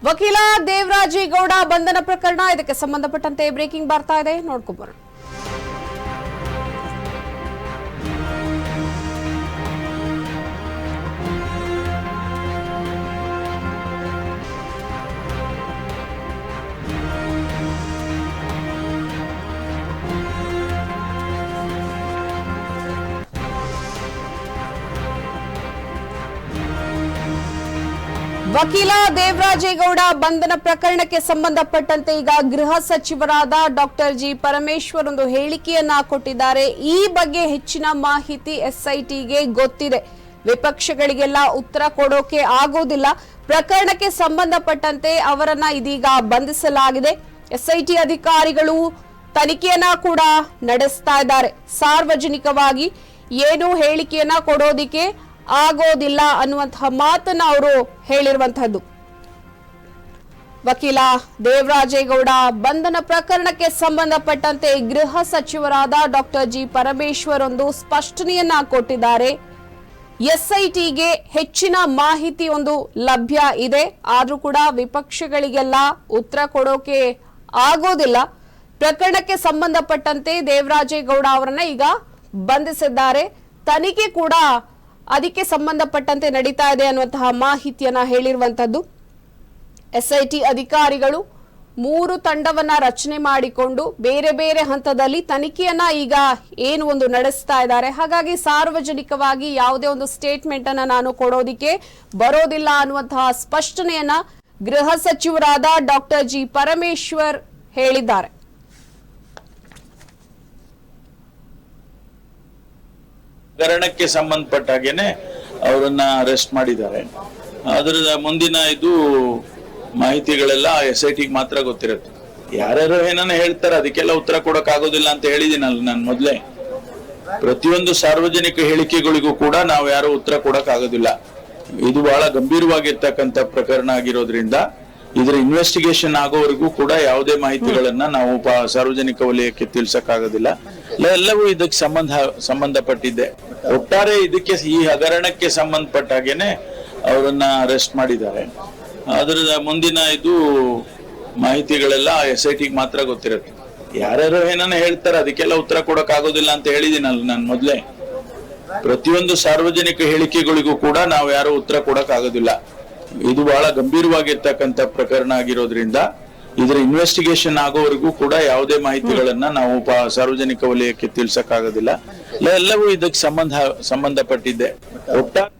ವಕೀಲ ದೇವರಾಜೇಗೌಡ ಬಂಧನ ಪ್ರಕರಣ ಇದಕ್ಕೆ ಸಂಬಂಧಪಟ್ಟಂತೆ ಬ್ರೇಕಿಂಗ್ ಬರ್ತಾ ಇದೆ, ನೋಡ್ಕೊಂಬರೋಣ. ವಕೀಲ ದೇವರಾಜೇಗೌಡ ಬಂಧನ ಪ್ರಕರಣಕ್ಕೆ ಸಂಬಂಧಪಟ್ಟಂತೆ ಈಗ ಗೃಹ ಸಚಿವರಾದ ಡಾಕ್ಟರ್ ಜಿ ಪರಮೇಶ್ವರ್ ಒಂದು ಹೇಳಿಕೆಯನ್ನ ಕೊಟ್ಟಿದ್ದಾರೆ. ಈ ಬಗ್ಗೆ ಹೆಚ್ಚಿನ ಮಾಹಿತಿ ಎಸ್ಐಟಿಗೆ ಗೊತ್ತಿದೆ, ವಿಪಕ್ಷಗಳಿಗೆಲ್ಲ ಉತ್ತರ ಕೊಡೋಕೆ ಆಗೋದಿಲ್ಲ. ಪ್ರಕರಣಕ್ಕೆ ಸಂಬಂಧಪಟ್ಟಂತೆ ಅವರನ್ನ ಇದೀಗ ಬಂಧಿಸಲಾಗಿದೆ. ಎಸ್ಐಟಿ ಅಧಿಕಾರಿಗಳು ತನಿಖೆಯನ್ನ ಕೂಡ ನಡೆಸ್ತಾ ಇದ್ದಾರೆ. ಸಾರ್ವಜನಿಕವಾಗಿ ಏನು ಹೇಳಿಕೆಯನ್ನ ಕೊಡೋದಿಕ್ಕೆ ಆಗೋದಿಲ್ಲ ಅನ್ನುವಂತಹ ಮಾತನ್ನ ಅವರು ಹೇಳಿರುವಂತಹದ್ದು. ವಕೀಲ ದೇವರಾಜೇಗೌಡ ಬಂಧನ ಪ್ರಕರಣಕ್ಕೆ ಸಂಬಂಧಪಟ್ಟಂತೆ ಗೃಹ ಸಚಿವರಾದ ಡಾಕ್ಟರ್ ಜಿ ಪರಮೇಶ್ವರ್ ಒಂದು ಸ್ಪಷ್ಟನೆಯನ್ನ ಕೊಟ್ಟಿದ್ದಾರೆ. ಎಸ್ಐಟಿಗೆ ಹೆಚ್ಚಿನ ಮಾಹಿತಿ ಒಂದು ಲಭ್ಯ ಇದೆ, ಆದ್ರೂ ಕೂಡ ವಿಪಕ್ಷಗಳಿಗೆಲ್ಲ ಉತ್ತರ ಕೊಡೋಕೆ ಆಗೋದಿಲ್ಲ. ಪ್ರಕರಣಕ್ಕೆ ಸಂಬಂಧಪಟ್ಟಂತೆ ದೇವರಾಜೇಗೌಡ ಅವರನ್ನ ಈಗ ಬಂಧಿಸಿದ್ದಾರೆ. ತನಿಖೆ ಕೂಡ ಅದಕ್ಕೆ ಸಂಬಂಧಪಟ್ಟಂತೆ ನಡೀತಾ ಇದೆ ಅನ್ನುವಂತಹ ಮಾಹಿತಿಯನ್ನ ಹೇಳಿರುವಂತದ್ದು. ಎಸ್ಐಟಿ ಅಧಿಕಾರಿಗಳು 3 ತಂಡವನ್ನ ರಚನೆ ಮಾಡಿಕೊಂಡು ಬೇರೆ ಬೇರೆ ಹಂತದಲ್ಲಿ ತನಿಖೆಯನ್ನ ಈಗ ಏನು ಒಂದು ನಡೆಸ್ತಾ ಇದ್ದಾರೆ. ಹಾಗಾಗಿ ಸಾರ್ವಜನಿಕವಾಗಿ ಯಾವುದೇ ಒಂದು ಸ್ಟೇಟ್ಮೆಂಟ್ ಅನ್ನ ನಾನು ಕೊಡೋದಿಕ್ಕೆ ಬರೋದಿಲ್ಲ ಅನ್ನುವಂತಹ ಸ್ಪಷ್ಟನೆಯನ್ನ ಗೃಹ ಸಚಿವರಾದ ಡಾಕ್ಟರ್ ಜಿ ಪರಮೇಶ್ವರ್ ಹೇಳಿದ್ದಾರೆ. ಹಗರಣಕ್ಕೆ ಸಂಬಂಧಪಟ್ಟ ಹಾಗೇನೆ ಅವರನ್ನ ಅರೆಸ್ಟ್ ಮಾಡಿದ್ದಾರೆ. ಅದರ ಮುಂದಿನ ಇದು ಮಾಹಿತಿಗಳೆಲ್ಲ ಎಸ್ಐಟಿಗೆ ಮಾತ್ರ ಗೊತ್ತಿರುತ್ತೆ. ಯಾರ್ಯಾರು ಏನನ್ನ ಹೇಳ್ತಾರೆ ಅದಕ್ಕೆಲ್ಲ ಉತ್ತರ ಕೊಡಕ್ ಆಗೋದಿಲ್ಲ ಅಂತ ಹೇಳಿದಿನಲ್ಲ ನಾನು ಮೊದ್ಲೇ. ಪ್ರತಿಯೊಂದು ಸಾರ್ವಜನಿಕ ಹೇಳಿಕೆಗಳಿಗೂ ಕೂಡ ನಾವು ಯಾರು ಉತ್ತರ ಕೊಡಕ್ ಆಗೋದಿಲ್ಲ. ಇದು ಬಹಳ ಗಂಭೀರವಾಗಿರ್ತಕ್ಕಂಥ ಪ್ರಕರಣ ಆಗಿರೋದ್ರಿಂದ ಇದರ ಇನ್ವೆಸ್ಟಿಗೇಷನ್ ಆಗೋವರೆಗೂ ಕೂಡ ಯಾವುದೇ ಮಾಹಿತಿಗಳನ್ನ ನಾವು ಸಾರ್ವಜನಿಕ ವಲಯಕ್ಕೆ ತಿಳಿಸಕ್ ಆಗೋದಿಲ್ಲ. ಎಲ್ಲವೂ ಇದಕ್ಕೆ ಸಂಬಂಧಪಟ್ಟಿದ್ದೆ. ಒಟ್ಟಾರೆ ಇದಕ್ಕೆ ಈ ಹಗರಣಕ್ಕೆ ಸಂಬಂಧಪಟ್ಟ ಹಾಗೇನೆ ಅವರನ್ನ ಅರೆಸ್ಟ್ ಮಾಡಿದ್ದಾರೆ. ಅದರ ಮುಂದಿನ ಇದು ಮಾಹಿತಿಗಳೆಲ್ಲ ಎಸ್ಐಟಿಗೆ ಮಾತ್ರ ಗೊತ್ತಿರುತ್ತೆ. ಯಾರ್ಯಾರು ಏನನ್ನ ಹೇಳ್ತಾರೆ ಅದಕ್ಕೆಲ್ಲ ಉತ್ತರ ಕೊಡಕ್ ಆಗೋದಿಲ್ಲ ಅಂತ ಹೇಳಿದಿನಲ್ಲ ನಾನು ಮೊದ್ಲೇ. ಪ್ರತಿಯೊಂದು ಸಾರ್ವಜನಿಕ ಹೇಳಿಕೆಗಳಿಗೂ ಕೂಡ ನಾವು ಯಾರು ಉತ್ತರ ಕೊಡಕ್ ಆಗೋದಿಲ್ಲ. ಇದು ಬಹಳ ಗಂಭೀರವಾಗಿರ್ತಕ್ಕಂಥ ಪ್ರಕರಣ ಆಗಿರೋದ್ರಿಂದ ಇದರ ಇನ್ವೆಸ್ಟಿಗೇಷನ್ ಆಗೋವರೆಗೂ ಕೂಡ ಯಾವುದೇ ಮಾಹಿತಿಗಳನ್ನ ನಾವು ಸಾರ್ವಜನಿಕ ವಲಯಕ್ಕೆ ತಿಳಿಸಕ್ ಆಗೋದಿಲ್ಲ. ಎಲ್ಲವೂ ಇದಕ್ಕೆ ಸಂಬಂಧಪಟ್ಟಿದ್ದೆ. ಒಟ್ಟಾರೆ